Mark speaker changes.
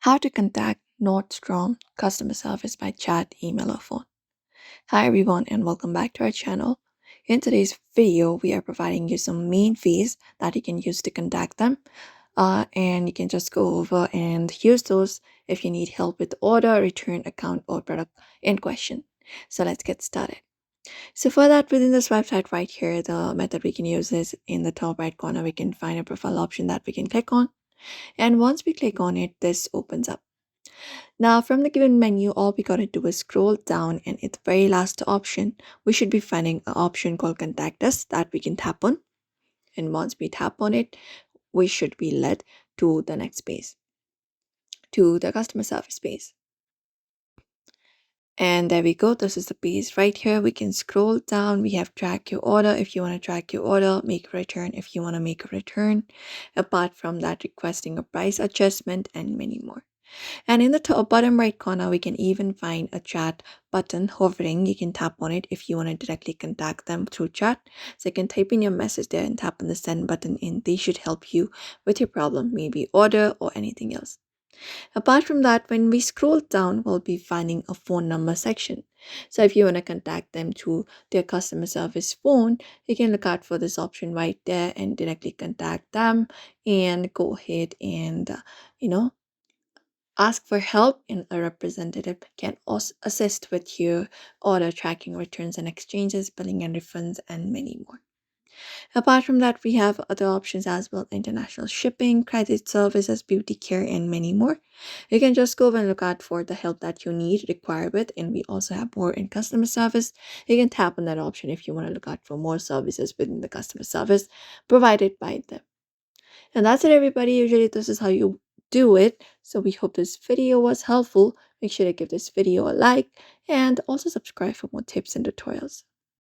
Speaker 1: How to contact Nordstrom customer service by chat, email, or phone. Hi everyone and welcome back to our channel. In today's video, we are providing you some main fees that you can use to contact them. And you can just go over and use those if you need help with order, return, account, or product in question. So let's get started. So for that, within this website right here, the method we can use is in the top right corner, we can find a profile option that we can click on. And once we click on it, this opens up. Now, from the given menu, all we gotta do is scroll down, and at the very last option, we should be finding an option called Contact Us that we can tap on. And once we tap on it, we should be led to the next page, to the customer service page. And there we go. This is the page right here. We can scroll down. We have track your order if you want to track your order, make a return if you want to make a return. Apart from that, requesting a price adjustment and many more. And in the top bottom right corner, we can even find a chat button hovering. You can tap on it if you want to directly contact them through chat. So you can type in your message there and tap on the send button, and they should help you with your problem, maybe order or anything else. Apart from that, when we scroll down, we'll be finding a phone number section. So if you want to contact them through their customer service phone, you can look out for this option right there and directly contact them and go ahead and, ask for help, and a representative can also assist with your order tracking, returns and exchanges, billing and refunds, and many more. Apart from that, we have other options as well: international shipping, credit services, beauty care, and many more. You can just go and look out for the help that you need, require with, and we also have more in customer service. You can tap on that option if you want to look out for more services within the customer service provided by them. And that's it, everybody. Usually, this is how you do it. So, we hope this video was helpful. Make sure to give this video a like and also subscribe for more tips and tutorials.